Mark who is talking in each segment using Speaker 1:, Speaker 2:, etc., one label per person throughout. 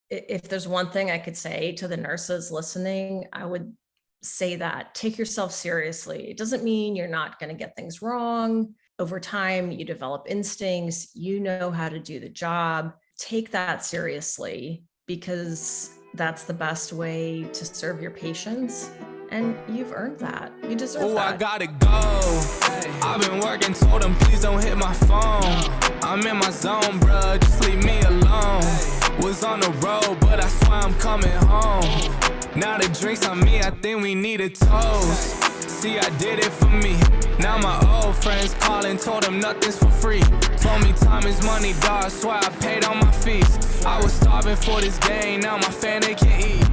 Speaker 1: if there's one thing I could say to the nurses listening, I would say that take yourself seriously. It doesn't mean you're not going to get things wrong. Over time, you develop instincts, you know how to do the job. Take that seriously because that's the best way to serve your patients. And you've earned that. You deserve that.
Speaker 2: I gotta go. I've been working, told them please don't hit my phone. I'm in my zone, bruh, just leave me alone. Was on the road, but I swear I'm coming home. Now the drinks on me, I think we need a toast. See, I did it for me. Now my old friends calling, told them nothing's for free. Told me time is money, dog, swear I paid all my fees. I was starving for this game, now my family can eat.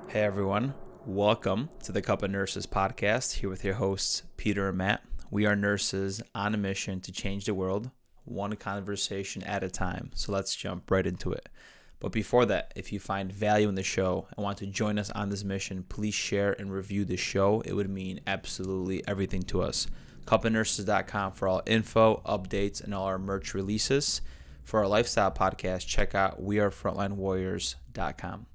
Speaker 3: Hey everyone, welcome to the Cup of Nurses podcast, here with your hosts Peter and Matt. We are nurses on a mission to change the world, one conversation at a time. So let's jump right into it. But before that, if you find value in the show and want to join us on this mission, please share and review the show. It would mean absolutely everything to us. cupofnurses.com for all info, updates, and all our merch releases. For our lifestyle podcast, check out wearefrontlinewarriors.com.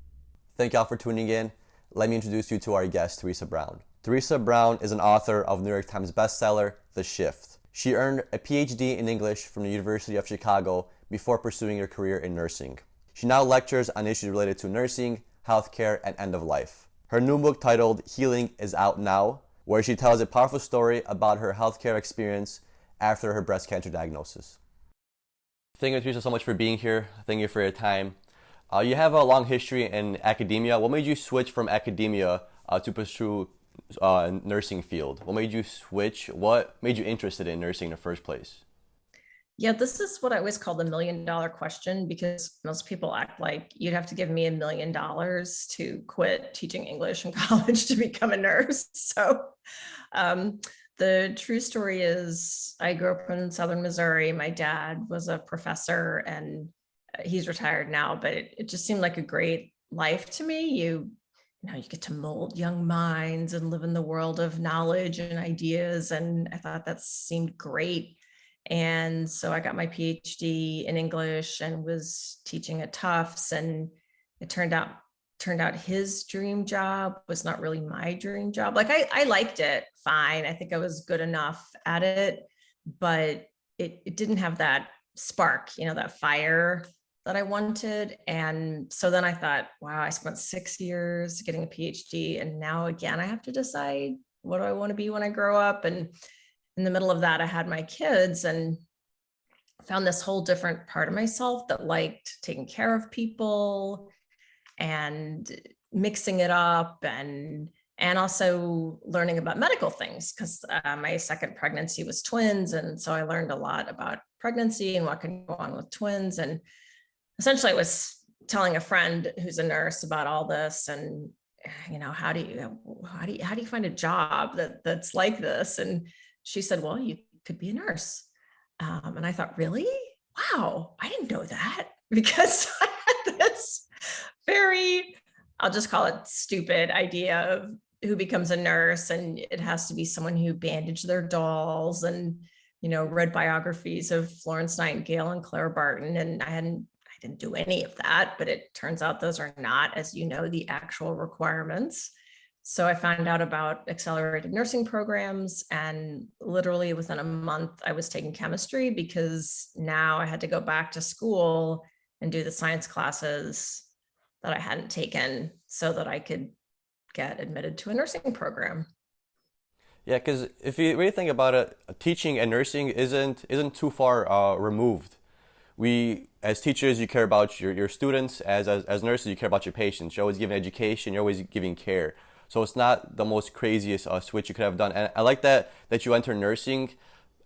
Speaker 4: Thank y'all for tuning in. Let me introduce you to our guest, Theresa Brown. Theresa Brown is an author of New York Times bestseller, The Shift. She earned a PhD in English from the University of Chicago before pursuing her career in nursing. She now lectures on issues related to nursing, healthcare, and end of life. Her new book titled Healing is out now, where she tells a powerful story about her healthcare experience after her breast cancer diagnosis. Thank you, Theresa, so much for being here. Thank you for your time. You have a long history in academia. What made you switch from academia to pursue nursing field? What made you switch? What made you interested in nursing in the first place?
Speaker 1: Yeah, this is what I always call the $1 million question, because most people act like you'd have to give me $1 million to quit teaching English in college to become a nurse. So the true story is I grew up in Southern Missouri. My dad was a professor and he's retired now, but it just seemed like a great life to me. You get to mold young minds and live in the world of knowledge and ideas. And I thought that seemed great. And so I got my PhD in English and was teaching at Tufts. And it turned out his dream job was not really my dream job. Like I liked it fine. I think I was good enough at it, but it didn't have that spark, that fire that I wanted. And so then I thought, wow, I spent 6 years getting a PhD. And now again, I have to decide, what do I want to be when I grow up? And in the middle of that, I had my kids and found this whole different part of myself that liked taking care of people and mixing it up and also learning about medical things, because my second pregnancy was twins. And so I learned a lot about pregnancy and what can go on with twins. And essentially I was telling a friend who's a nurse about all this and, how do you find a job that's like this? And she said, well, you could be a nurse. And I thought, really? Wow, I didn't know that, because I had this very, I'll just call it stupid idea of who becomes a nurse. And it has to be someone who bandaged their dolls and, read biographies of Florence Nightingale and Clara Barton. And I didn't do any of that, but it turns out those are not, as you know, the actual requirements. So I found out about accelerated nursing programs, and literally within a month, I was taking chemistry, because now I had to go back to school and do the science classes that I hadn't taken so that I could get admitted to a nursing program.
Speaker 4: Yeah, because if you really think about it, teaching and nursing isn't too far removed. We, as teachers, you care about your students. As nurses, you care about your patients. You're always giving education. You're always giving care. So it's not the most craziest switch you could have done. And I like that you entered nursing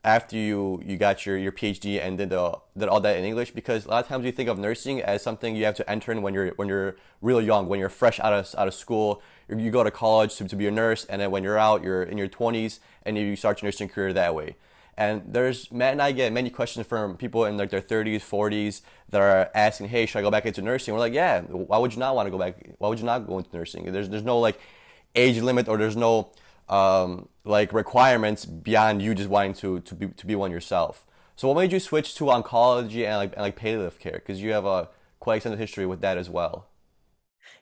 Speaker 4: after you got your PhD and did all that in English, because a lot of times we think of nursing as something you have to enter in when you're really young, when you're fresh out of school. You go to college to be a nurse, and then when you're out, you're in your 20s and you start your nursing career that way. And Matt and I get many questions from people in like their 30s, 40s that are asking, hey, should I go back into nursing? We're like, yeah, why would you not want to go back? Why would you not go into nursing? There's no like age limit, or there's no like requirements beyond you just wanting to be one yourself. So what made you switch to oncology and like palliative care? Because you have quite extensive history with that as well.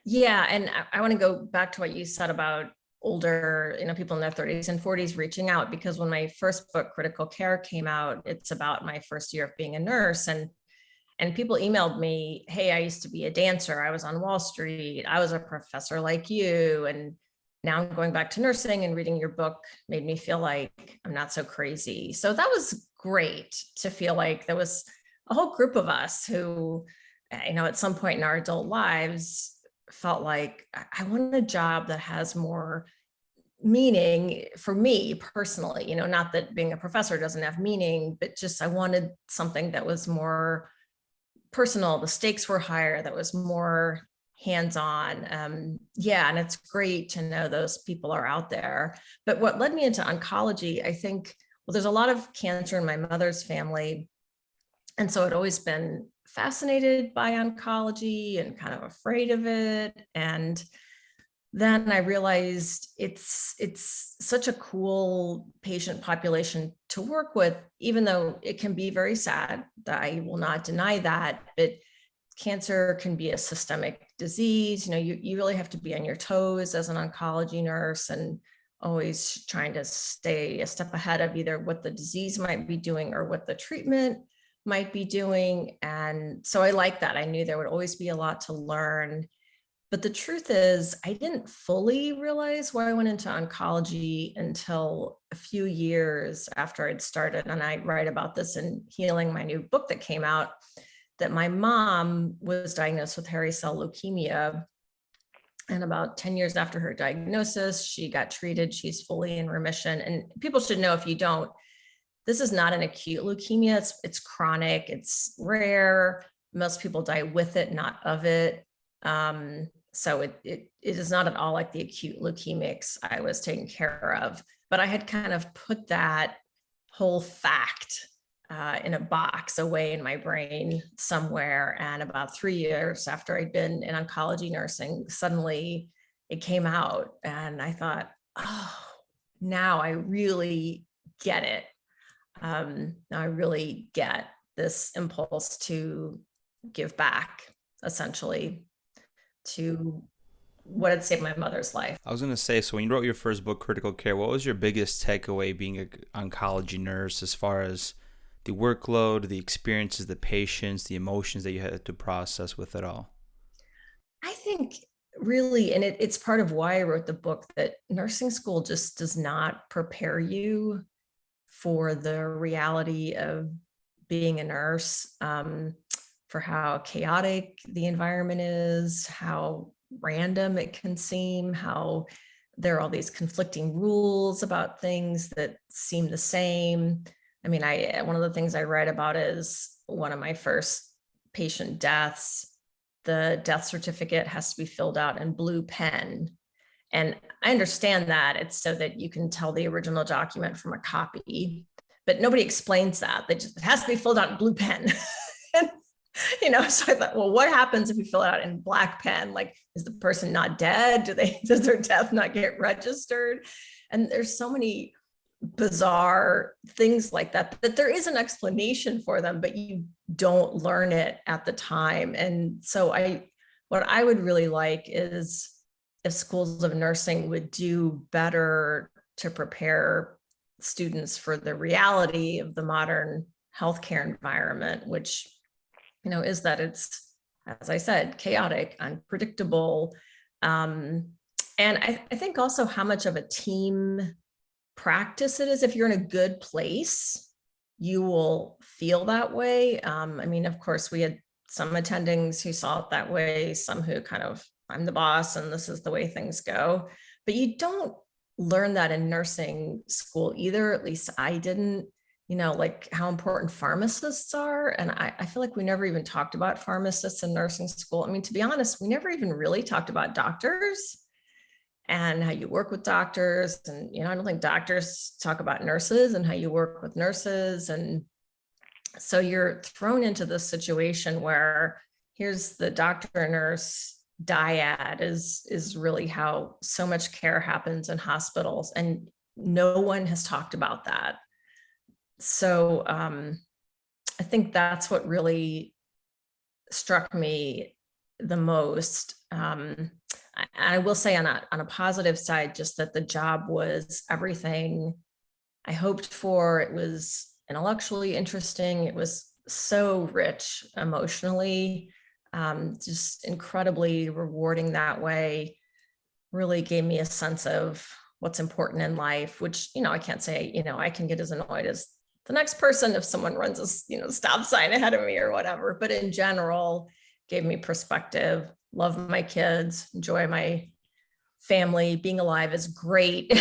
Speaker 1: Yeah, and I want to go back to what you said about older, people in their 30s and 40s reaching out, because when my first book, Critical Care, came out, it's about my first year of being a nurse. And people emailed me, hey, I used to be a dancer. I was on Wall Street. I was a professor like you. And now I'm going back to nursing, and reading your book made me feel like I'm not so crazy. So that was great to feel like there was a whole group of us who, at some point in our adult lives felt like I want a job that has more meaning for me personally, not that being a professor doesn't have meaning, but just I wanted something that was more personal. The stakes were higher, that was more hands-on. And it's great to know those people are out there. But what led me into oncology, I think, well, there's a lot of cancer in my mother's family. And so I'd always been fascinated by oncology and kind of afraid of it. And then I realized it's such a cool patient population to work with, even though it can be very sad. I will not deny that, but cancer can be a systemic disease. You really have to be on your toes as an oncology nurse, and always trying to stay a step ahead of either what the disease might be doing or what the treatment might be doing. And so I like that. I knew there would always be a lot to learn. But the truth is, I didn't fully realize why I went into oncology until a few years after I'd started. And I write about this in Healing, my new book that came out, that my mom was diagnosed with hairy cell leukemia. And about 10 years after her diagnosis, she got treated. She's fully in remission. And people should know, if you don't, this is not an acute leukemia. It's chronic. It's rare. Most people die with it, not of it. So it is not at all like the acute leukemics I was taking care of. But I had kind of put that whole fact in a box away in my brain somewhere. And about 3 years after I'd been in oncology nursing, suddenly it came out. And I thought, oh, now I really get it. Now I really get this impulse to give back, essentially, to what had saved my mother's life.
Speaker 3: I was going to say, so when you wrote your first book, Critical Care, what was your biggest takeaway being an oncology nurse, as far as the workload, the experiences, the patients, the emotions that you had to process with it all?
Speaker 1: I think really, and it's part of why I wrote the book, that nursing school just does not prepare you for the reality of being a nurse, for how chaotic the environment is, how random it can seem, how there are all these conflicting rules about things that seem the same. I mean, one of the things I write about is one of my first patient deaths. The death certificate has to be filled out in blue pen. And I understand that it's so that you can tell the original document from a copy, but nobody explains that. It has to be filled out in blue pen. So I thought, well, what happens if we fill it out in black pen? Like, is the person not dead? Does their death not get registered? And there's so many bizarre things like that there is an explanation for them, but you don't learn it at the time. And so what I would really like is if schools of nursing would do better to prepare students for the reality of the modern healthcare environment, which is that it's, as I said, chaotic, unpredictable. And I think also how much of a team practice it is. If you're in a good place, you will feel that way. I mean, of course, we had some attendings who saw it that way, some who kind of, I'm the boss and this is the way things go. But you don't learn that in nursing school either. At least I didn't. Like how important pharmacists are. And I feel like we never even talked about pharmacists in nursing school. I mean, to be honest, we never even really talked about doctors and how you work with doctors. And, I don't think doctors talk about nurses and how you work with nurses. And so you're thrown into this situation where here's the doctor and nurse dyad is really how so much care happens in hospitals. And no one has talked about that. So I think that's what really struck me the most. I will say on a positive side, just that the job was everything I hoped for. It was intellectually interesting. It was so rich emotionally, just incredibly rewarding that way. Really gave me a sense of what's important in life, which, I can't say, I can get as annoyed as the next person if someone runs a, stop sign ahead of me or whatever. But in general, gave me perspective, love my kids, enjoy my family, being alive is great.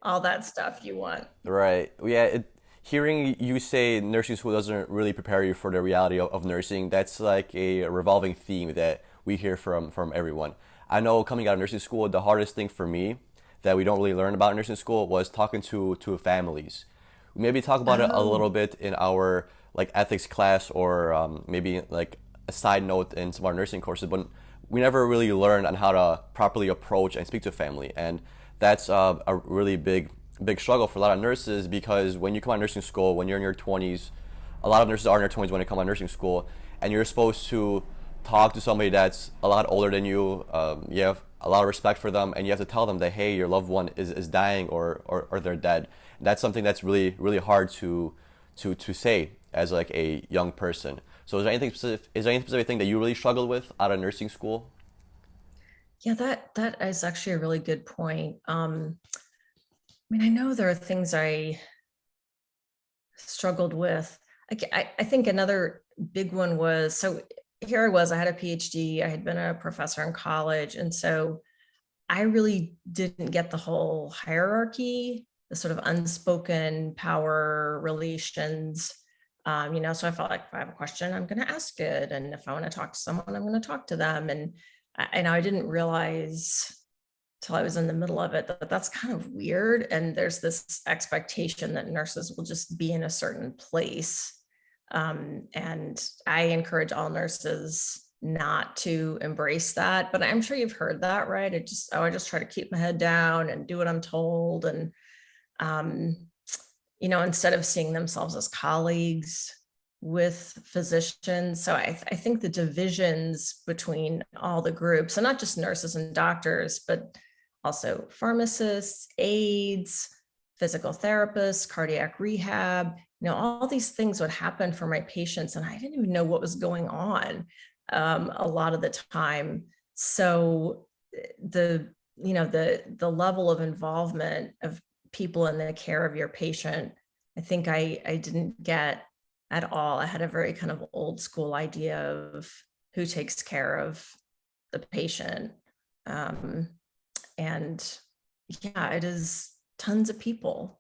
Speaker 1: All that stuff you want.
Speaker 4: Right. Yeah. Hearing you say nursing school doesn't really prepare you for the reality of nursing, that's like a revolving theme that we hear from everyone. I know coming out of nursing school, the hardest thing for me that we don't really learn about in nursing school was talking to families. We maybe talk about it a little bit in our like ethics class, or maybe like a side note in some of our nursing courses, but we never really learn on how to properly approach and speak to family. And that's a really big struggle for a lot of nurses, because when you come out of nursing school, when you're in your 20s, a lot of nurses are in their 20s when they come out of nursing school, and you're supposed to talk to somebody that's a lot older than you. You have a lot of respect for them, and you have to tell them that, hey, your loved one is dying, or they're dead. And that's something that's really hard to say as like a young person. So is there anything specific thing that you really struggled with out of nursing school?
Speaker 1: Yeah, that is actually a really good point. I know there are things I struggled with. I think another big one was, so here I was, I had a PhD, I had been a professor in college. And so I really didn't get the whole hierarchy, the sort of unspoken power relations. So I felt like if I have a question, I'm going to ask it. And if I want to talk to someone, I'm going to talk to them. And I didn't realize till I was in the middle of it that that's kind of weird. And there's this expectation that nurses will just be in a certain place. And I encourage all nurses not to embrace that, but I'm sure you've heard that, right? I just try to keep my head down and do what I'm told. And, instead of seeing themselves as colleagues with physicians. So I think the divisions between all the groups, and not just nurses and doctors, but also pharmacists, aides, physical therapists, cardiac rehab, all these things would happen for my patients, and I didn't even know what was going on a lot of the time. So the level of involvement of people in the care of your patient, I think I didn't get at all. I had a very kind of old school idea of who takes care of the patient. And yeah, it is tons of people,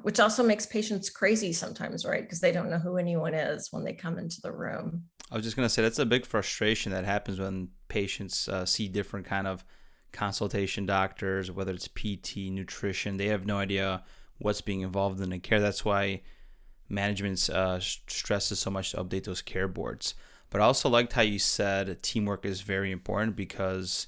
Speaker 1: which also makes patients crazy sometimes, right? Because they don't know who anyone is when they come into the room.
Speaker 3: I was just going to say that's a big frustration that happens when patients see different kind of consultation doctors, whether it's PT, nutrition. They have no idea what's being involved in the care. That's why management stresses so much to update those care boards. But I also liked how you said teamwork is very important, because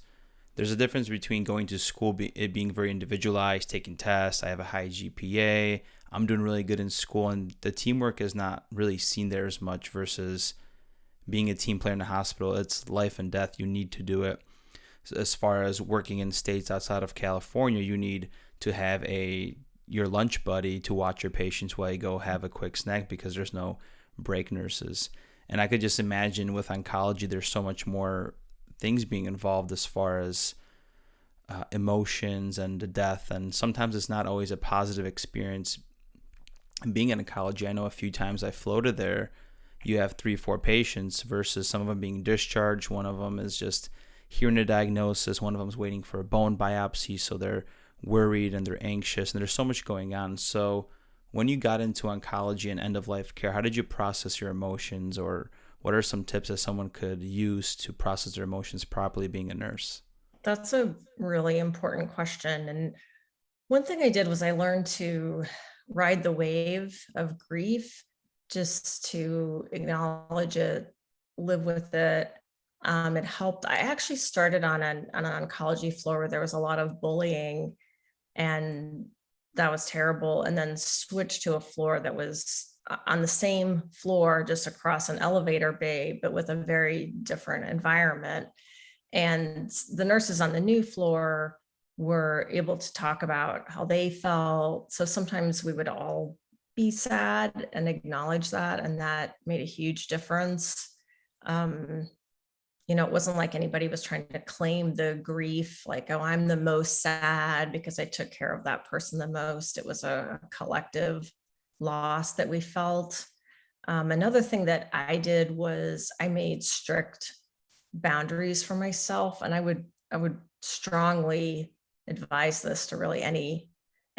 Speaker 3: there's a difference between going to school, it being very individualized, taking tests. I have a high GPA. I'm doing really good in school, and the teamwork is not really seen there as much, versus being a team player in the hospital. It's life and death. You need to do it. As far as working in states outside of California, you need to have your lunch buddy to watch your patients while you go have a quick snack, because there's no break nurses. And I could just imagine with oncology, there's so much more things being involved as far as emotions and the death. And sometimes it's not always a positive experience. And being in oncology, I know a few times I floated there, you have 3-4 patients versus some of them being discharged. One of them is just hearing a diagnosis. One of them is waiting for a bone biopsy. So they're worried and they're anxious, and there's so much going on. So when you got into oncology and end-of-life care, how did you process your emotions, or what are some tips that someone could use to process their emotions properly being a nurse?
Speaker 1: That's a really important question. And one thing I did was I learned to ride the wave of grief, just to acknowledge it, live with it. It helped. I actually started on an oncology floor where there was a lot of bullying, and that was terrible. And then switched to a floor that was on the same floor, just across an elevator bay, but with a very different environment. And the nurses on the new floor were able to talk about how they felt. So sometimes we would all be sad and acknowledge that, and that made a huge difference. It wasn't like anybody was trying to claim the grief, like, oh, I'm the most sad because I took care of that person the most. It was a collective loss that we felt. Another thing that I did was I made strict boundaries for myself, and I would strongly advise this to really any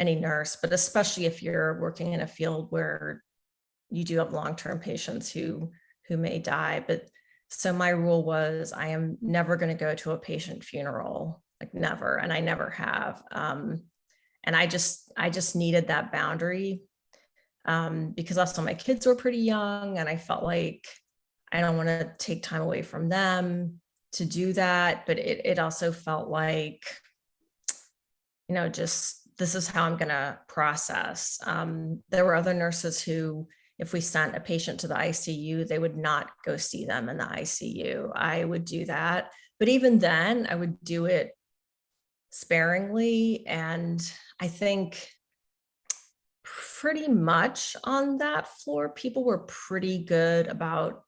Speaker 1: nurse, but especially if you're working in a field where you do have long-term patients who may die. But so my rule was, I am never going to go to a patient funeral, like never, and I never have. And I just needed that boundary, because also my kids were pretty young, and I felt like I don't want to take time away from them to do that. But it also felt like, just this is how I'm going to process. There were other nurses who, if we sent a patient to the ICU, they would not go see them in the ICU. I would do that. But even then, I would do it sparingly. And I think pretty much on that floor, people were pretty good about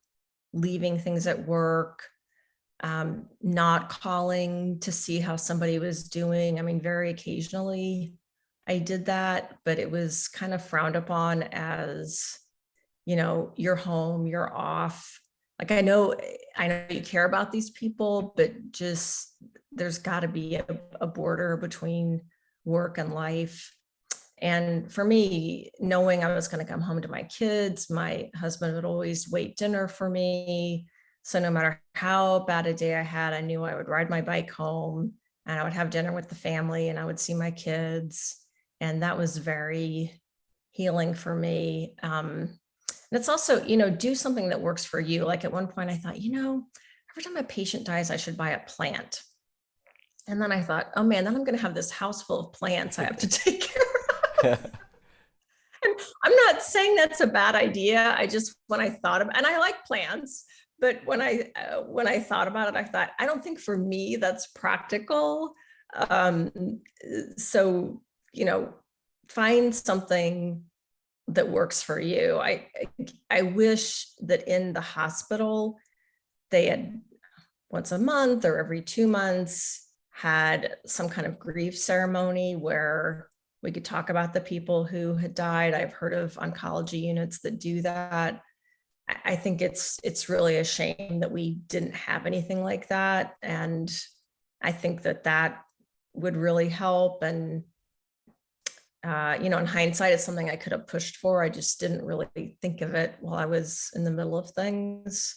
Speaker 1: leaving things at work, not calling to see how somebody was doing. I mean, very occasionally I did that, but it was kind of frowned upon as, you're home, you're off. Like, I know you care about these people, but just, there's got to be a border between work and life. And for me, knowing I was going to come home to my kids, my husband would always wait dinner for me. So no matter how bad a day I had, I knew I would ride my bike home and I would have dinner with the family and I would see my kids. And that was very healing for me. And it's also, do something that works for you. Like at one point I thought, every time a patient dies, I should buy a plant. And then I thought, oh man, then I'm going to have this house full of plants I have to take care of. And I'm not saying that's a bad idea. When I thought of, and I like plants, but when I thought about it, I thought, I don't think for me that's practical. So, find something that works for you. I wish that in the hospital, they had once a month or every 2 months had some kind of grief ceremony where we could talk about the people who had died. I've heard of oncology units that do that. I think it's really a shame that we didn't have anything like that. And I think that would really help. And, in hindsight, it's something I could have pushed for. I just didn't really think of it while I was in the middle of things.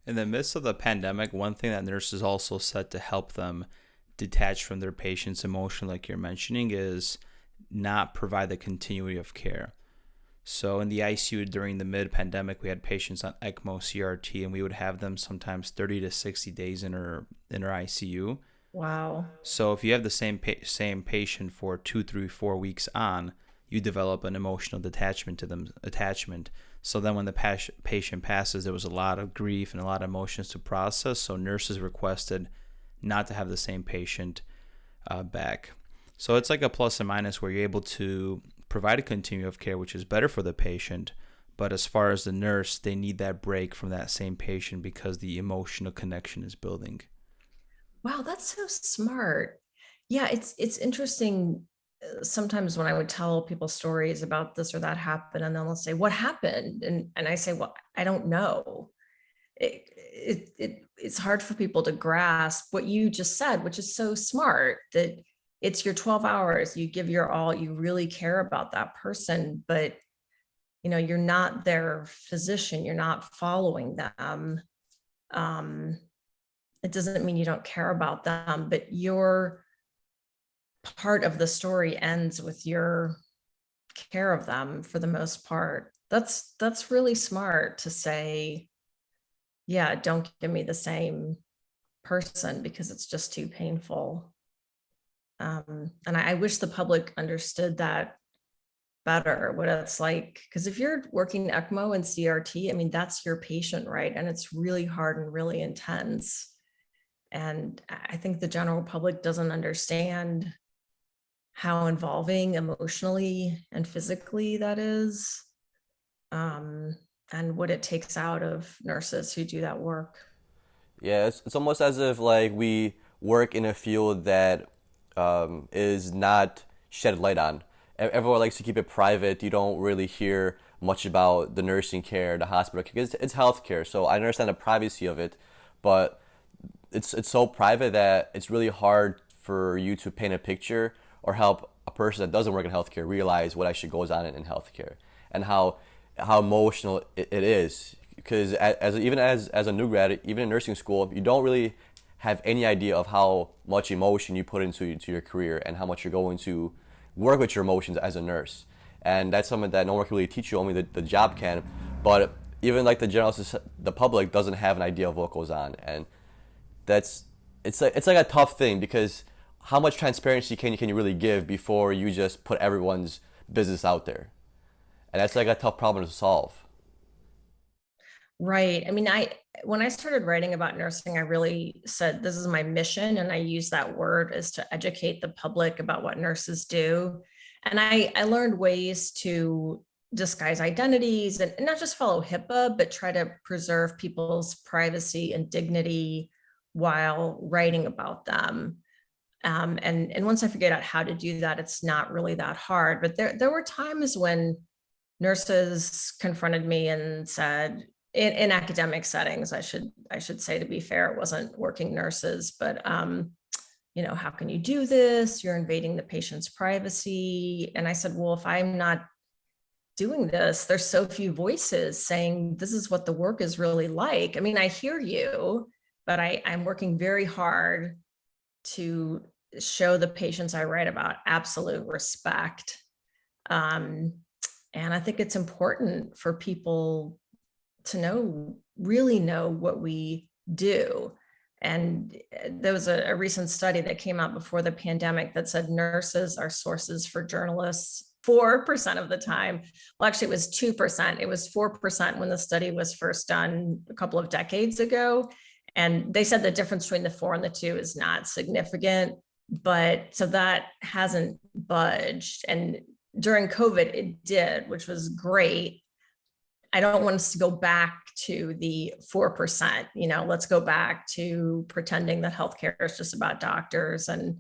Speaker 3: In the midst of the pandemic, one thing that nurses also said to help them detach from their patients' emotion, like you're mentioning, is not provide the continuity of care. So in the ICU during the mid-pandemic, we had patients on ECMO, CRT, and we would have them sometimes 30 to 60 days in our ICU.
Speaker 1: Wow.
Speaker 3: So if you have the same patient for 2, 3, 4 weeks on, you develop an emotional attachment to them. So then when the patient passes, there was a lot of grief and a lot of emotions to process. So nurses requested not to have the same patient back. So it's like a plus and minus where you're able to provide a continuum of care, which is better for the patient. But as far as the nurse, they need that break from that same patient because the emotional connection is building.
Speaker 1: Wow, that's so smart. Yeah, it's interesting. Sometimes when I would tell people stories about this or that happened, and then they'll say, "What happened?" And I say, "Well, I don't know." It's hard for people to grasp what you just said, which is so smart, that it's your 12 hours, you give your all, you really care about that person, but you're not their physician, you're not following them. It doesn't mean you don't care about them, but your part of the story ends with your care of them for the most part. That's really smart to say, yeah, don't give me the same person because it's just too painful. And I wish the public understood that better what it's like. Because if you're working ECMO and CRT, I mean, that's your patient, right? And it's really hard and really intense. And I think the general public doesn't understand how involving emotionally and physically that is, and what it takes out of nurses who do that work.
Speaker 4: Yeah, it's almost as if like we work in a field that is not shed light on. Everyone likes to keep it private. You don't really hear much about the nursing care, the hospital, because it's healthcare. So I understand the privacy of it, but it's so private that it's really hard for you to paint a picture or help a person that doesn't work in healthcare realize what actually goes on in healthcare and how emotional it is. Because even as a new grad, even in nursing school, you don't really have any idea of how much emotion you put into your career and how much you're going to work with your emotions as a nurse. And that's something that no one can really teach you, only the job can. But even like the public doesn't have an idea of what goes on. And it's like a tough thing, because how much transparency can you really give before you just put everyone's business out there? And that's like a tough problem to solve.
Speaker 1: Right. I mean, when I started writing about nursing, I really said this is my mission, and I use that word as to educate the public about what nurses do. And I learned ways to disguise identities and not just follow HIPAA, but try to preserve people's privacy and dignity while writing about them. And once I figured out how to do that, it's not really that hard. But there were times when nurses confronted me and said, in academic settings, I should say, to be fair, it wasn't working nurses, but how can you do this? You're invading the patient's privacy. And I said, well, if I'm not doing this, there's so few voices saying this is what the work is really like. I mean, I hear you, but I'm working very hard to show the patients I write about absolute respect. And I think it's important for people to really know what we do. And there was a recent study that came out before the pandemic that said nurses are sources for journalists 4% of the time. Well, actually, it was 2%. It was 4% when the study was first done a couple of decades ago. And they said the difference between the 4 and the 2 is not significant. But so that hasn't budged. And during COVID, it did, which was great. I don't want us to go back to the 4%. Let's go back to pretending that healthcare is just about doctors and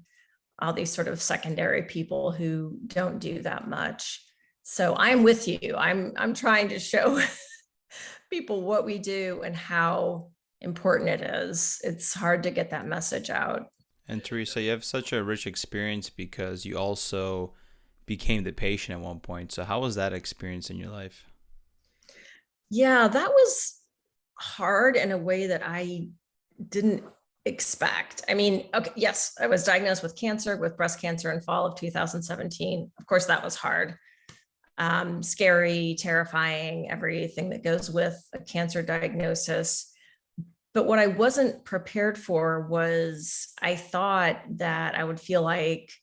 Speaker 1: all these sort of secondary people who don't do that much. So I'm with you. I'm trying to show people what we do and how important it is. It's hard to get that message out.
Speaker 3: And Theresa, you have such a rich experience because you also became the patient at one point. So how was that experience in your life?
Speaker 1: Yeah, that was hard in a way that I didn't expect. I mean, okay, yes, I was diagnosed with breast cancer in fall of 2017. Of course, that was hard. Scary, terrifying, everything that goes with a cancer diagnosis. But what I wasn't prepared for was I thought that I would feel like,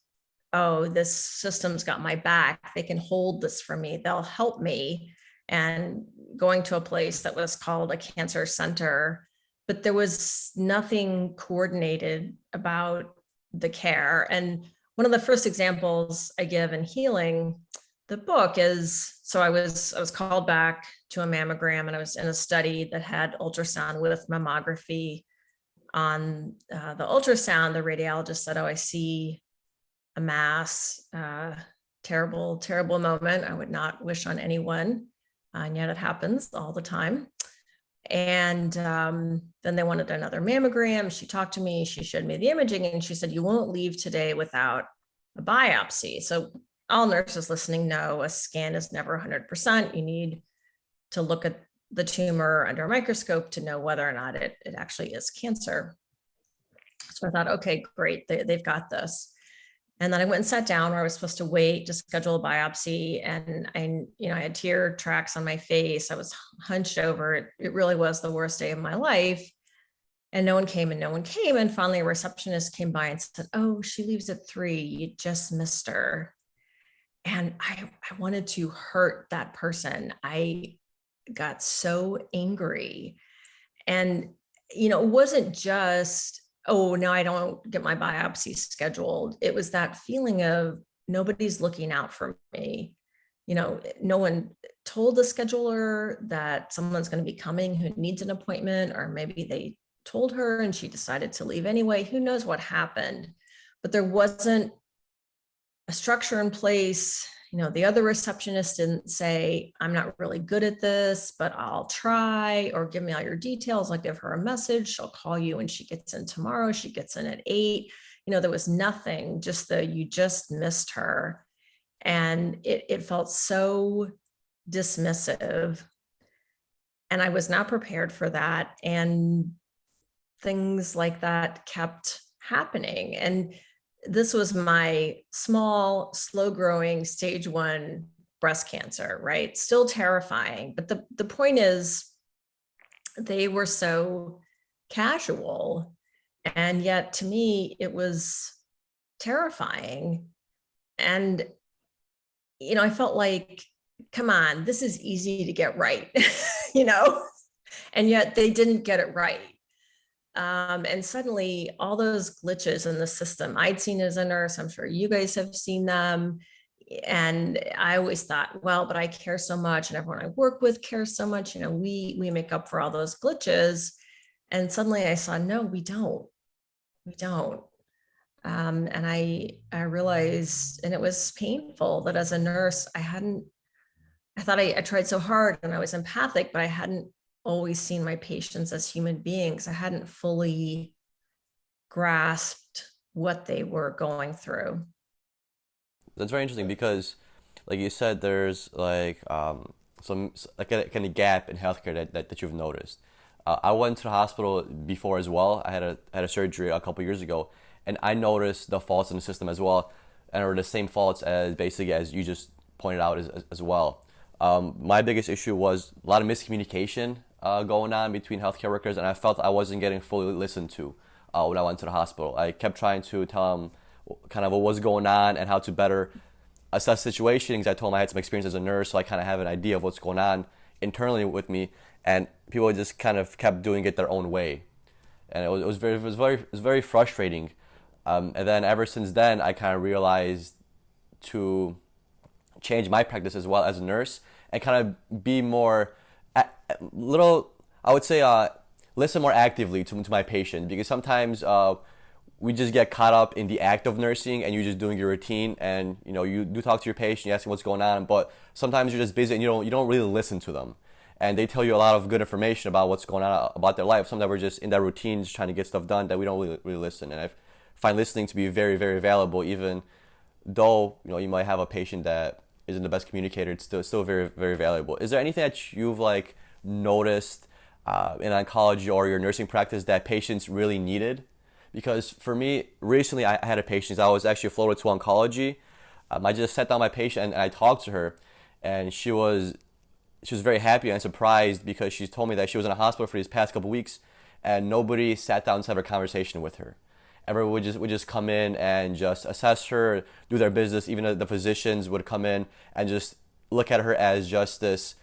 Speaker 1: oh, this system's got my back. They can hold this for me. They'll help me. And going to a place that was called a cancer center, but there was nothing coordinated about the care. And one of the first examples I give in Healing, the book, is, so I was called back to a mammogram, and I was in a study that had ultrasound with mammography. On the ultrasound, the radiologist said, oh, I see a mass. Terrible, terrible moment. I would not wish on anyone. And yet it happens all the time. And then they wanted another mammogram. She talked to me, she showed me the imaging, and she said, you won't leave today without a biopsy. So all nurses listening know a scan is never 100%. You need to look at the tumor under a microscope to know whether or not it actually is cancer. So I thought, okay, great, they've got this. And then I went and sat down where I was supposed to wait to schedule a biopsy. And I had tear tracks on my face. I was hunched over. It really was the worst day of my life. And no one came. And finally a receptionist came by and said, oh, she leaves at 3. You just missed her. And I wanted to hurt that person. I got so angry. And, it wasn't just, oh, no, I don't get my biopsy scheduled. It was that feeling of nobody's looking out for me. No one told the scheduler that someone's going to be coming who needs an appointment, or maybe they told her and she decided to leave anyway. Who knows what happened? But there wasn't a structure in place. The other receptionist didn't say, I'm not really good at this, but I'll try, or give me all your details. I'll give her a message. She'll call you when she gets in tomorrow. She gets in at 8. There was nothing, just you just missed her. And it felt so dismissive. And I was not prepared for that. And things like that kept happening. And this was my small, slow growing stage 1 breast cancer, right? Still terrifying. But the point is, they were so casual. And yet to me, it was terrifying. And, I felt like, come on, this is easy to get right, and yet they didn't get it right. And suddenly all those glitches in the system I'd seen as a nurse, I'm sure you guys have seen them. And I always thought, well, but I care so much, and everyone I work with cares so much, we make up for all those glitches. And suddenly I saw, no, we don't. And I realized, and it was painful, that as a nurse, I thought I tried so hard and I was empathic, but I hadn't always seen my patients as human beings. I hadn't fully grasped what they were going through.
Speaker 4: That's very interesting because, like you said, there's some like a kind of gap in healthcare that you've noticed. I went to the hospital before as well. I had a surgery a couple years ago, and I noticed the faults in the system as well, and are the same faults as basically as you just pointed out as well. My biggest issue was a lot of miscommunication going on between healthcare workers, and I felt I wasn't getting fully listened to when I went to the hospital. I kept trying to tell them kind of what was going on and how to better assess the situation, because I told them I had some experience as a nurse, so I kind of have an idea of what's going on internally with me, and people just kind of kept doing it their own way, and it was very frustrating. And then ever since then, I kind of realized to change my practice as well as a nurse and kind of be more listen more actively to my patient, because sometimes we just get caught up in the act of nursing and you're just doing your routine, and you do talk to your patient, you ask them what's going on, but sometimes you're just busy and you don't really listen to them, and they tell you a lot of good information about what's going on about their life. Sometimes we're just in that routine just trying to get stuff done that we don't really listen. And I find listening to be very, very valuable, even though you might have a patient that isn't the best communicator. It's still very, very valuable. Is there anything that you've noticed in oncology or your nursing practice that patients really needed? Because for me, recently I had a patient. I was actually floated to oncology. I just sat down my patient and I talked to her, and she was very happy and surprised, because she told me that she was in a hospital for these past couple weeks and nobody sat down to have a conversation with her. Everyone would just come in and just assess her, do their business. Even the physicians would come in and just look at her as just this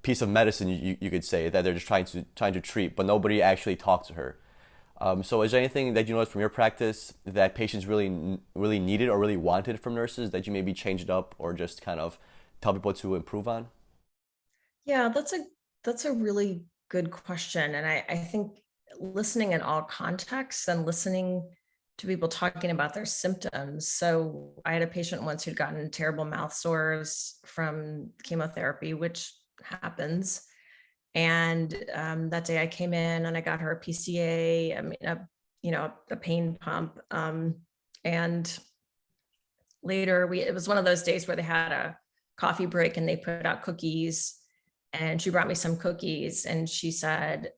Speaker 4: piece of medicine, you could say, that they're just trying to treat, but nobody actually talked to her. So is there anything that you noticed from your practice that patients really needed or really wanted from nurses that you maybe changed up or just kind of tell people to improve on?
Speaker 1: Yeah, that's a really good question. And I think listening in all contexts and listening to people talking about their symptoms. So I had a patient once who'd gotten terrible mouth sores from chemotherapy, which happens. And that day I came in and I got her a PCA, a pain pump. And later it was one of those days where they had a coffee break and they put out cookies, and she brought me some cookies and she said,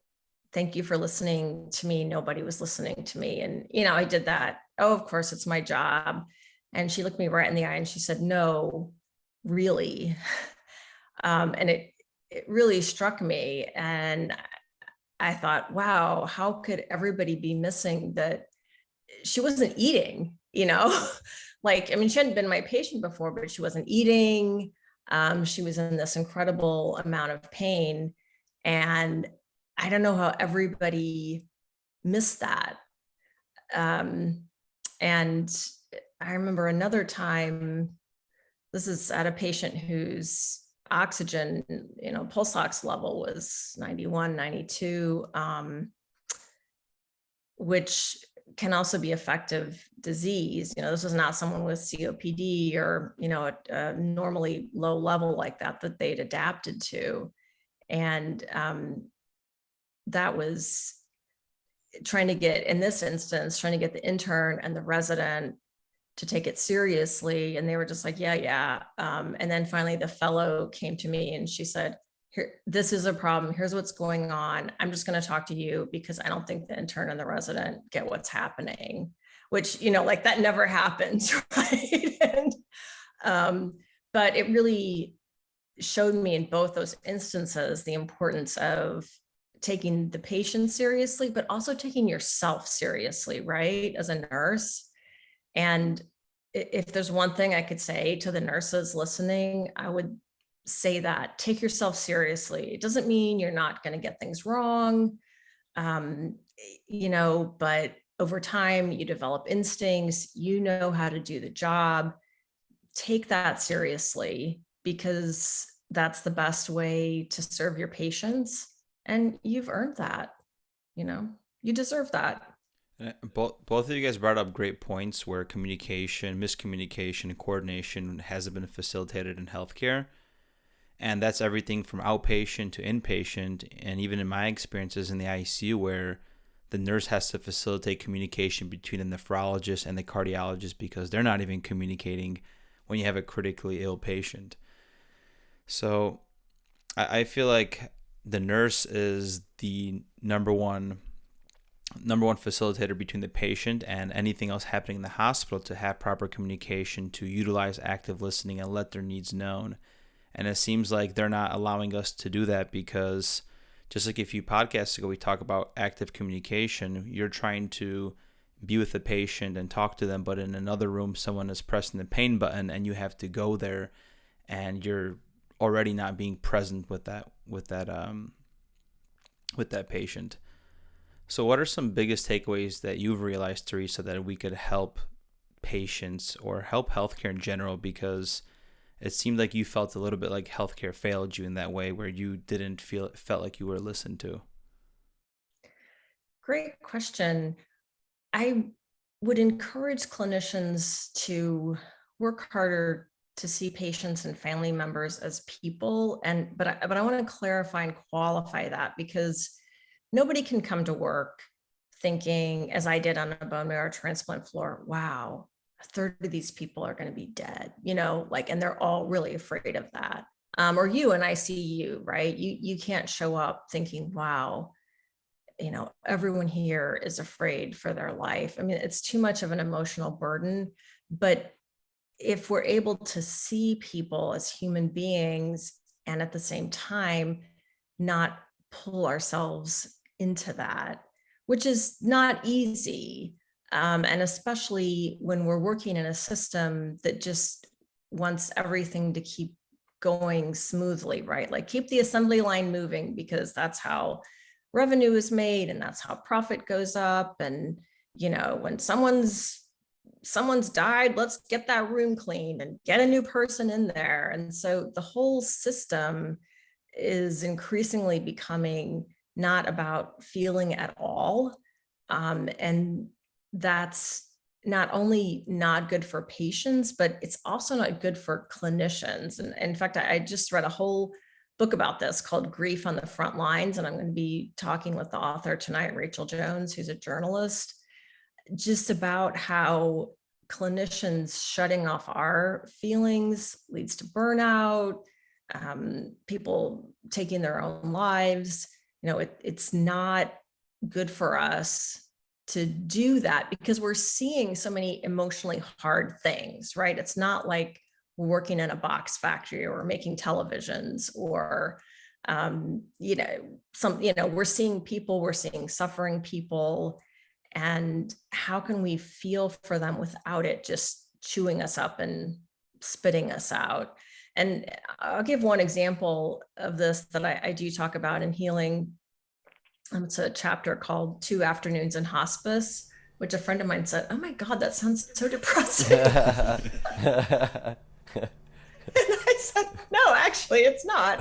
Speaker 1: "Thank you for listening to me. Nobody was listening to me." And, I did that. Oh, of course, it's my job. And she looked me right in the eye and she said, "No, really." And it really struck me. And I thought, wow, how could everybody be missing that she wasn't eating? you know, like, I mean, she hadn't been my patient before, but she wasn't eating. She was in this incredible amount of pain. And I don't know how everybody missed that. And I remember another time, this is at a patient whose oxygen, pulse ox level was 91, 92, which can also be effective disease. This is not someone with COPD or, a normally low level like that they'd adapted to. And that was trying to get the intern and the resident to take it seriously. And they were just like, yeah. And then finally the fellow came to me and she said, here, this is a problem. Here's what's going on. I'm just going to talk to you because I don't think the intern and the resident get what's happening, which, like that never happens. Right. And, but it really showed me in both those instances, the importance of taking the patient seriously, but also taking yourself seriously, right? As a nurse. And if there's one thing I could say to the nurses listening, I would say that take yourself seriously. It doesn't mean you're not going to get things wrong, but over time you develop instincts, how to do the job. Take that seriously because that's the best way to serve your patients. And you've earned that, you deserve that.
Speaker 3: Both of you guys brought up great points where communication, miscommunication, and coordination hasn't been facilitated in healthcare. And that's everything from outpatient to inpatient. And even in my experiences in the ICU, where the nurse has to facilitate communication between the nephrologist and the cardiologist because they're not even communicating when you have a critically ill patient. So I feel like the nurse is the number one facilitator between the patient and anything else happening in the hospital, to have proper communication, to utilize active listening and let their needs known. And it seems like they're not allowing us to do that, because just like a few podcasts ago, we talk about active communication. You're trying to be with the patient and talk to them, but in another room, someone is pressing the pain button and you have to go there, and you're already not being present with that patient. So what are some biggest takeaways that you've realized, Theresa, that we could help patients or help healthcare in general? Because it seemed like you felt a little bit like healthcare failed you in that way, where you felt like you were listened to.
Speaker 1: Great question. I would encourage clinicians to work harder to see patients and family members as people. But I want to clarify and qualify that, because nobody can come to work thinking, as I did on a bone marrow transplant floor, wow, a third of these people are going to be dead, and they're all really afraid of that. Or you and ICU, right? You can't show up thinking, wow, everyone here is afraid for their life. I mean, it's too much of an emotional burden. But if we're able to see people as human beings and at the same time not pull ourselves into that, which is not easy, and especially when we're working in a system that just wants everything to keep going smoothly, right? Like keep the assembly line moving, because that's how revenue is made and that's how profit goes up. And when someone's died, let's get that room cleaned and get a new person in there. And so the whole system is increasingly becoming not about feeling at all. And that's not only not good for patients, but it's also not good for clinicians. And in fact, I just read a whole book about this called Grief on the Front Lines. And I'm going to be talking with the author tonight, Rachel Jones, who's a journalist, just about how clinicians shutting off our feelings leads to burnout, people taking their own lives. It's not good for us to do that, because we're seeing so many emotionally hard things, right? It's not like we're working in a box factory or making televisions or, we're seeing suffering people. And how can we feel for them without it just chewing us up and spitting us out? And I'll give one example of this that I do talk about in healing. It's a chapter called 2 Afternoons in Hospice, which a friend of mine said, "Oh my God, that sounds so depressing." And I said, "No, actually, it's not."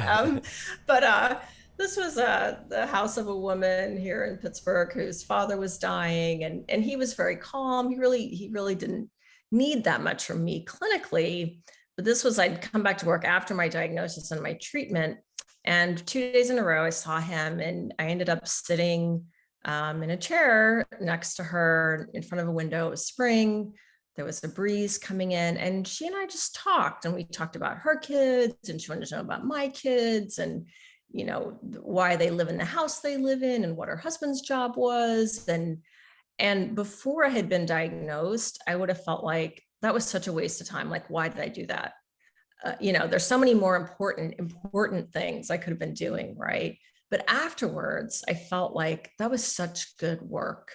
Speaker 1: But this was the house of a woman here in Pittsburgh whose father was dying, and he was very calm. He really didn't need that much from me clinically. But this was, I'd come back to work after my diagnosis and my treatment, and 2 days in a row I saw him, and I ended up sitting in a chair next to her in front of a window. It was spring. There was a breeze coming in, and she and I just talked, and we talked about her kids, and she wanted to know about my kids, and why they live in the house they live in, and what her husband's job was. And before I had been diagnosed, I would have felt like that was such a waste of time. Like, why did I do that? There's so many more important things I could have been doing, right? But afterwards, I felt like that was such good work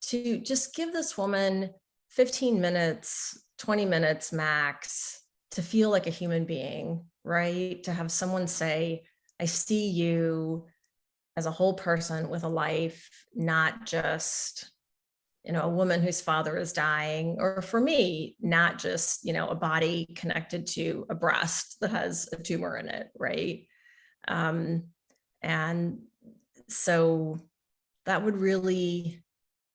Speaker 1: to just give this woman 15 minutes, 20 minutes max to feel like a human being, right? To have someone say, "I see you as a whole person with a life, not just, a woman whose father is dying," or for me, not just, a body connected to a breast that has a tumor in it, right? And so that would really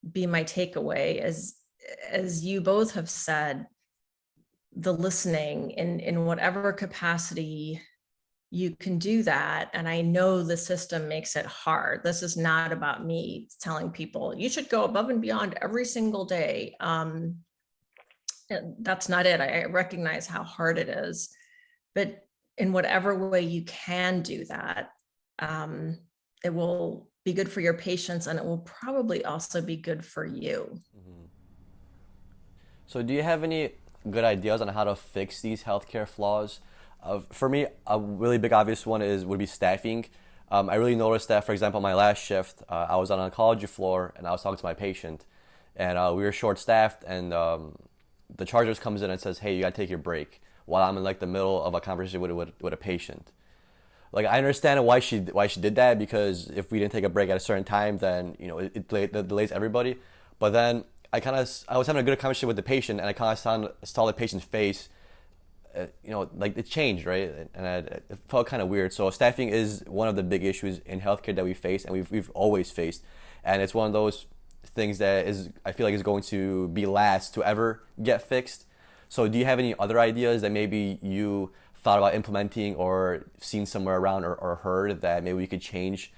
Speaker 1: be my takeaway, as you both have said, the listening in whatever capacity you can do that. And I know the system makes it hard. This is not about me telling people you should go above and beyond every single day. That's not it. I recognize how hard it is, but in whatever way you can do that, it will be good for your patients, and it will probably also be good for you.
Speaker 4: Mm-hmm. So do you have any good ideas on how to fix these healthcare flaws? For me, a really big obvious one would be staffing. I really noticed that, for example, my last shift, I was on an oncology floor and I was talking to my patient, and we were short-staffed, and the charge comes in and says, "Hey, you gotta take your break," while I'm in like the middle of a conversation with a patient. Like, I understand why she did that, because if we didn't take a break at a certain time, then it delays everybody. But then I was having a good conversation with the patient, and I kind of saw the patient's face, like it changed, right? And it felt kind of weird. So staffing is one of the big issues in healthcare that we face, and we've always faced, and it's one of those things that I feel like is going to be last to ever get fixed. So do you have any other ideas that maybe you thought about implementing or seen somewhere around or heard that maybe we could change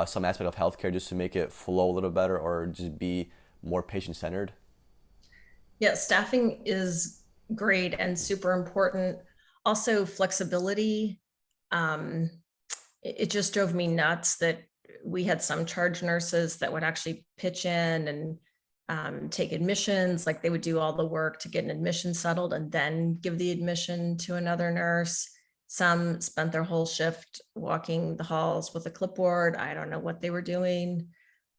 Speaker 4: some aspect of healthcare just to make it flow a little better or just be more patient-centered?
Speaker 1: Yeah, staffing is great and super important. Also, flexibility. It just drove me nuts that we had some charge nurses that would actually pitch in and take admissions. Like, they would do all the work to get an admission settled and then give the admission to another nurse. Some spent their whole shift walking the halls with a clipboard. I don't know what they were doing.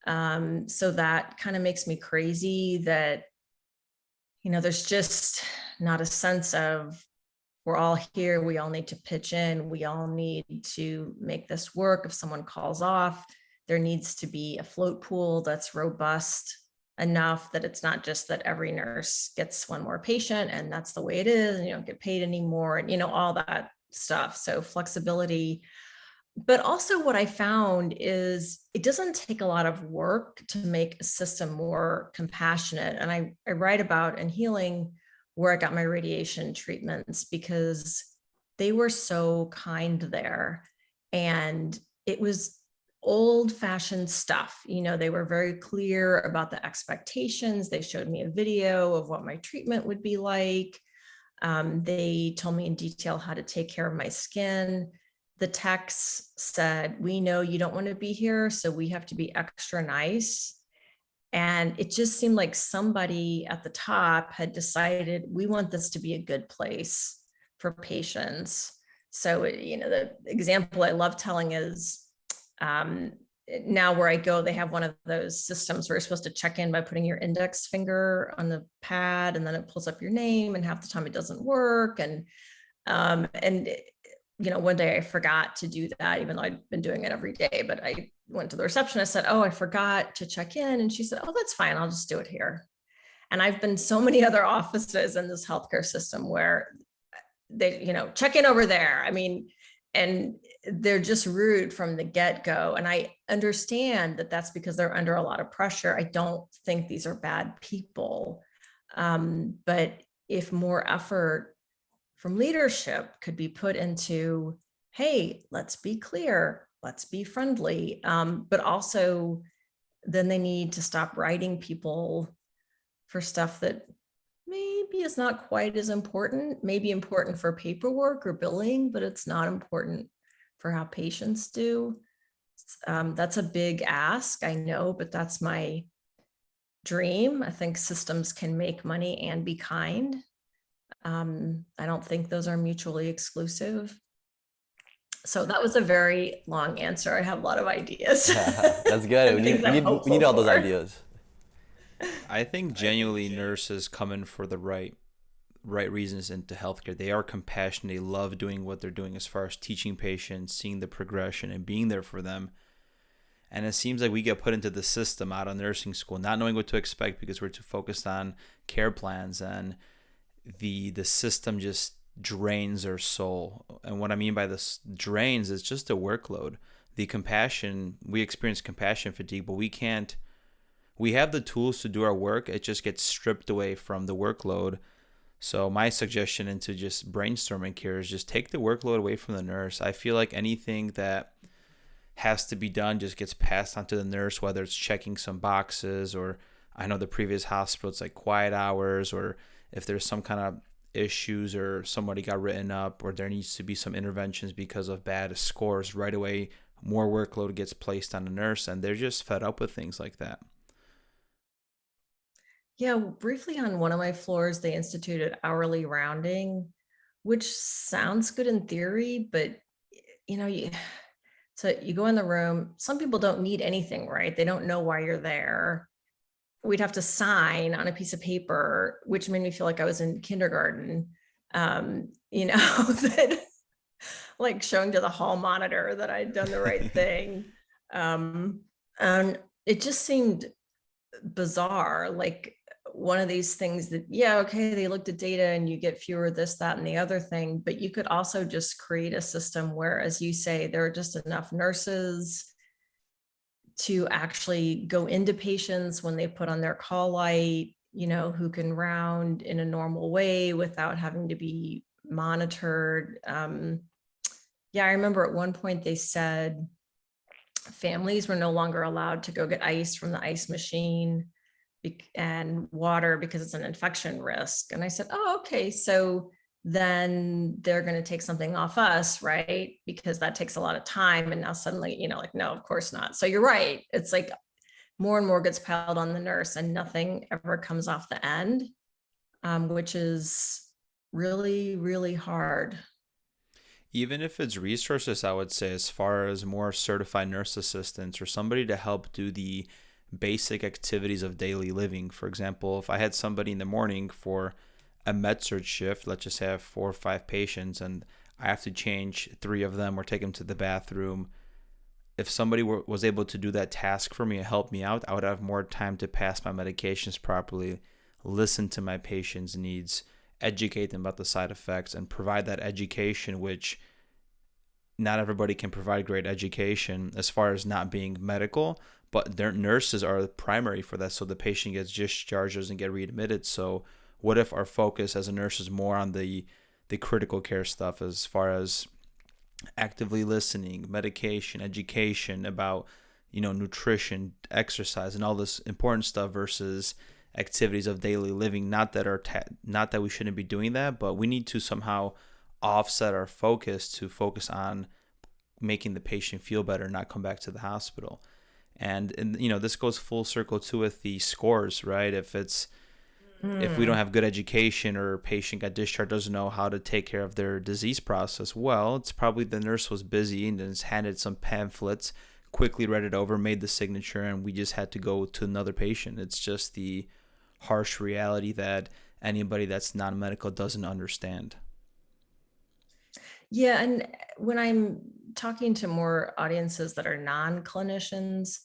Speaker 1: So that kind of makes me crazy that, there's just not a sense of, we're all here, we all need to pitch in, we all need to make this work. If someone calls off, there needs to be a float pool that's robust enough that it's not just that every nurse gets one more patient and that's the way it is, and you don't get paid anymore, and all that stuff. So flexibility. But also, what I found is it doesn't take a lot of work to make a system more compassionate. And I write about in healing where I got my radiation treatments, because they were so kind there. And it was old-fashioned stuff. They were very clear about the expectations. They showed me a video of what my treatment would be like. They told me in detail how to take care of my skin. The text said, "We know you don't want to be here, so we have to be extra nice." And it just seemed like somebody at the top had decided, we want this to be a good place for patients. So, the example I love telling is, now where I go, they have one of those systems where you're supposed to check in by putting your index finger on the pad, and then it pulls up your name, and half the time it doesn't work. And one day I forgot to do that, even though I'd been doing it every day, but I went to the receptionist, said, oh, I forgot to check in. And she said, oh, that's fine. I'll just do it here. And I've been so many other offices in this healthcare system where they, check in over there. I mean, and they're just rude from the get-go. And I understand that that's because they're under a lot of pressure. I don't think these are bad people. But if more effort from leadership could be put into, hey, let's be clear, let's be friendly, but also then they need to stop writing people for stuff that maybe is not quite as important, maybe important for paperwork or billing, but it's not important for how patients do. That's a big ask, I know, but that's my dream. I think systems can make money and be kind. I don't think those are mutually exclusive. So that was a very long answer. I have a lot of ideas.
Speaker 4: That's good. we need all those ideas.
Speaker 3: I think genuinely nurses come in for the right reasons into healthcare. They are compassionate. They love doing what they're doing as far as teaching patients, seeing the progression, and being there for them. And it seems like we get put into the system out of nursing school, not knowing what to expect because we're too focused on care plans, and the system just drains our soul. And what I mean by this drains is just the workload. The compassion, we experience compassion fatigue, but we have the tools to do our work. It just gets stripped away from the workload. So my suggestion into just brainstorming here is just take the workload away from the nurse. I feel like anything that has to be done just gets passed on to the nurse, whether it's checking some boxes, or I know the previous hospital, it's like quiet hours, or if there's some kind of issues or somebody got written up or there needs to be some interventions because of bad scores, right away more workload gets placed on the nurse, and they're just fed up with things like that.
Speaker 1: Yeah, briefly on one of my floors, they instituted hourly rounding, which sounds good in theory, but so you go in the room, some people don't need anything, right? They don't know why you're there. We'd have to sign on a piece of paper, which made me feel like I was in kindergarten, that like showing to the hall monitor that I'd done the right thing. And it just seemed bizarre, like one of these things that, yeah, okay, they looked at data and you get fewer this, that, and the other thing, but you could also just create a system where, as you say, there are just enough nurses to actually go into patients when they put on their call light, who can round in a normal way without having to be monitored. Yeah, I remember at one point they said families were no longer allowed to go get ice from the ice machine and water because it's an infection risk. And I said, oh, okay. So then they're going to take something off us, right? Because that takes a lot of time. And now suddenly, no, of course not. So you're right. It's like more and more gets piled on the nurse and nothing ever comes off the end, which is really, really hard.
Speaker 3: Even if it's resources, I would say, as far as more certified nurse assistants or somebody to help do the basic activities of daily living. For example, if I had somebody in the morning for a med-surg shift, let's just have 4 or 5 patients, and I have to change 3 of them or take them to the bathroom. If somebody was able to do that task for me and help me out, I would have more time to pass my medications properly, listen to my patients' needs, educate them about the side effects, and provide that education, which not everybody can provide great education as far as not being medical, but their nurses are primary for that. So the patient gets discharged, doesn't get readmitted. So what if our focus as a nurse is more on the critical care stuff, as far as actively listening, medication, education about, nutrition, exercise, and all this important stuff versus activities of daily living. Not that we shouldn't be doing that, but we need to somehow offset our focus to focus on making the patient feel better, not come back to the hospital. And this goes full circle too with the scores, right? If we don't have good education, or a patient got discharged, doesn't know how to take care of their disease process, well, it's probably the nurse was busy and has handed some pamphlets, quickly read it over, made the signature, and we just had to go to another patient. It's just the harsh reality that anybody that's non-medical doesn't understand.
Speaker 1: Yeah, and when I'm talking to more audiences that are non-clinicians,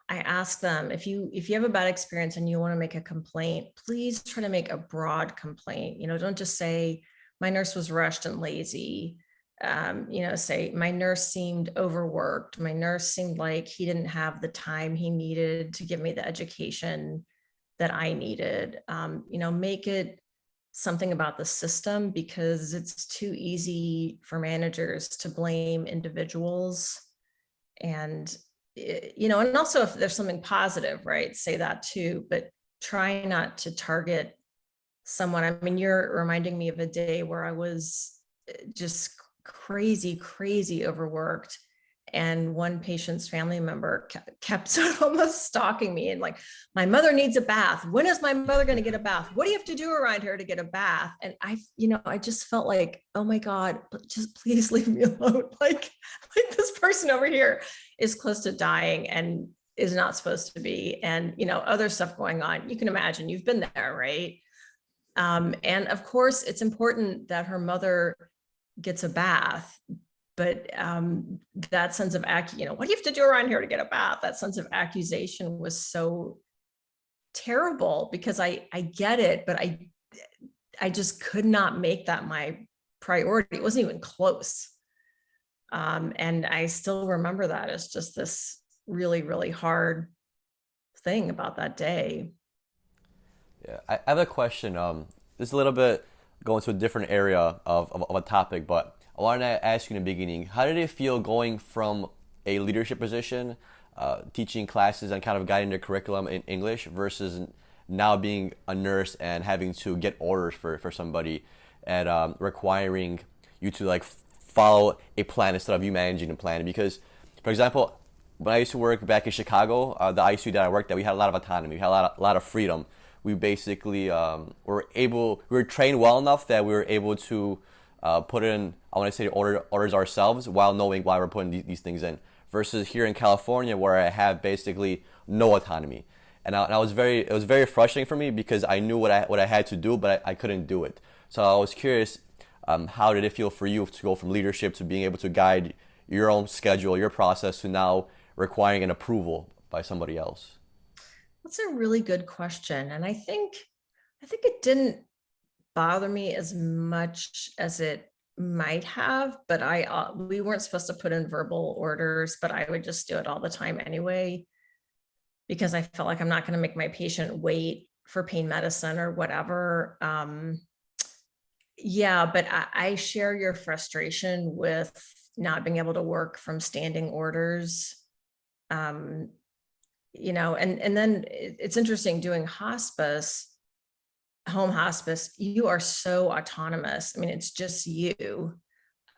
Speaker 1: I ask them, if you have a bad experience and you want to make a complaint, please try to make a broad complaint. Don't just say my nurse was rushed and lazy. Say my nurse seemed overworked. My nurse seemed like he didn't have the time he needed to give me the education that I needed. Make it something about the system, because it's too easy for managers to blame individuals. And and also if there's something positive, right, say that too, but try not to target someone. I mean, you're reminding me of a day where I was just crazy overworked, and one patient's family member kept sort of almost stalking me and like, my mother needs a bath. When is my mother going to get a bath? What do you have to do around here to get a bath? And I just felt like, oh my God, just please leave me alone. Like this person over here is close to dying and is not supposed to be. And, other stuff going on. You can imagine, you've been there, right? And of course, it's important that her mother gets a bath. But that sense of, what do you have to do around here to get a bath? That sense of accusation was so terrible, because I get it, but I just could not make that my priority. It wasn't even close. And I still remember that as just this really, really hard thing about that day.
Speaker 4: Yeah, I have a question. This is a little bit going to a different area of a topic, but I wanted to ask you in the beginning, how did it feel going from a leadership position, teaching classes and kind of guiding the curriculum in English, versus now being a nurse and having to get orders for somebody and requiring you to like follow a plan instead of you managing the plan? Because, for example, when I used to work back in Chicago, the ICU that I worked at, we had a lot of autonomy, we had a lot of freedom. We basically we were trained well enough that we were able to put in, I want to say, orders ourselves while knowing why we're putting these things in. Versus here in California, where I have basically no autonomy, and it was very frustrating for me, because I knew what I had to do, but I couldn't do it. So I was curious, how did it feel for you to go from leadership to being able to guide your own schedule, your process, to now requiring an approval by somebody else?
Speaker 1: That's a really good question. And I think it didn't bother me as much as it might have, but we weren't supposed to put in verbal orders, but I would just do it all the time anyway, because I felt like I'm not going to make my patient wait for pain medicine or whatever. Yeah, but I share your frustration with not being able to work from standing orders. And then it's interesting doing hospice, home hospice, you are so autonomous. I mean, it's just you.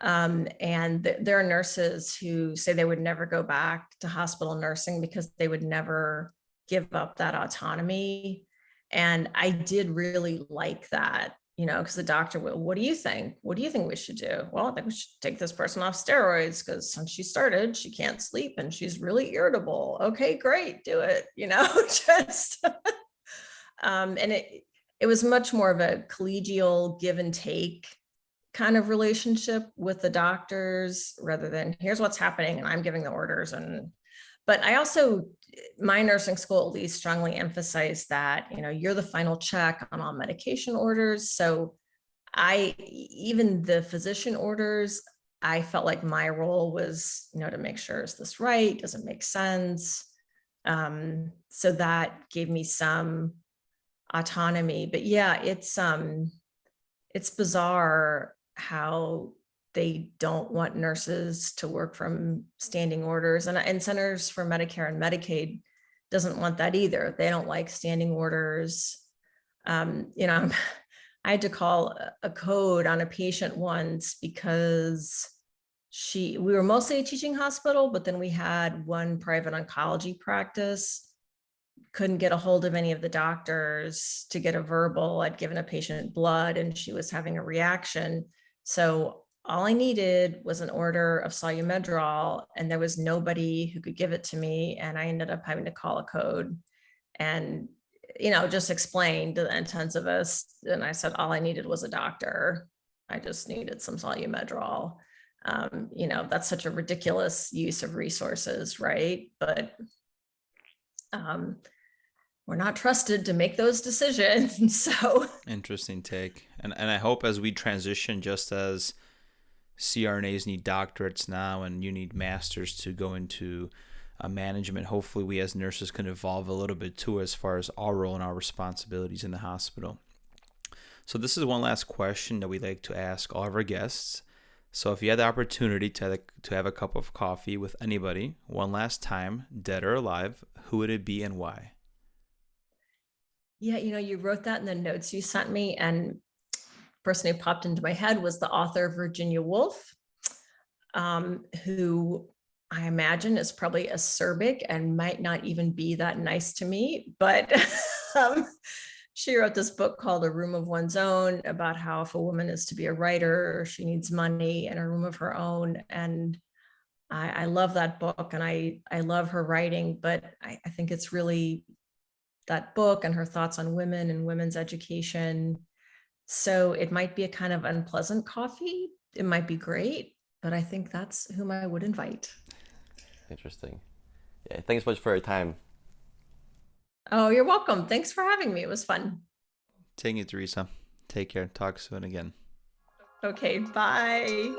Speaker 1: And there are nurses who say they would never go back to hospital nursing because they would never give up that autonomy. And I did really like that, because the doctor will, what do you think? What do you think we should do? Well, I think we should take this person off steroids, because since she started, she can't sleep and she's really irritable. Okay, great, do it, just, and it was much more of a collegial give and take kind of relationship with the doctors, rather than here's what's happening and I'm giving the orders. But I also, my nursing school at least strongly emphasized that, you're the final check on all medication orders. So even the physician orders, I felt like my role was, to make sure, is this right? Does it make sense? So that gave me some autonomy. But yeah, it's bizarre how they don't want nurses to work from standing orders, and Centers for Medicare and Medicaid doesn't want that either. They don't like standing orders. I had to call a code on a patient once because we were mostly a teaching hospital, but then we had one private oncology practice, couldn't get a hold of any of the doctors to get a verbal. I'd given a patient blood and she was having a reaction. So all I needed was an order of Solumedrol, and there was nobody who could give it to me. And I ended up having to call a code and, just explain to the intensivist. And I said, all I needed was a doctor. I just needed some Solumedrol. That's such a ridiculous use of resources, right? But we're not trusted to make those decisions. So
Speaker 3: Interesting take. And I hope as we transition, just as CRNAs need doctorates now and you need masters to go into management, hopefully we as nurses can evolve a little bit too as far as our role and our responsibilities in the hospital. So this is one last question that we like to ask all of our guests. So if you had the opportunity to have a cup of coffee with anybody one last time, dead or alive, who would it be and why?
Speaker 1: Yeah, you wrote that in the notes you sent me, and the person who popped into my head was the author Virginia Woolf, who I imagine is probably acerbic and might not even be that nice to me, but she wrote this book called A Room of One's Own about how if a woman is to be a writer, she needs money and a room of her own. And I love that book, and I love her writing, but I think it's really that book and her thoughts on women and women's education. So it might be a kind of unpleasant coffee. It might be great, but I think that's whom I would invite.
Speaker 4: Interesting. Yeah, thanks so much for your time.
Speaker 1: Oh, you're welcome. Thanks for having me. It was fun.
Speaker 3: Thank you, Theresa. Take care. Talk soon again.
Speaker 1: Okay, bye.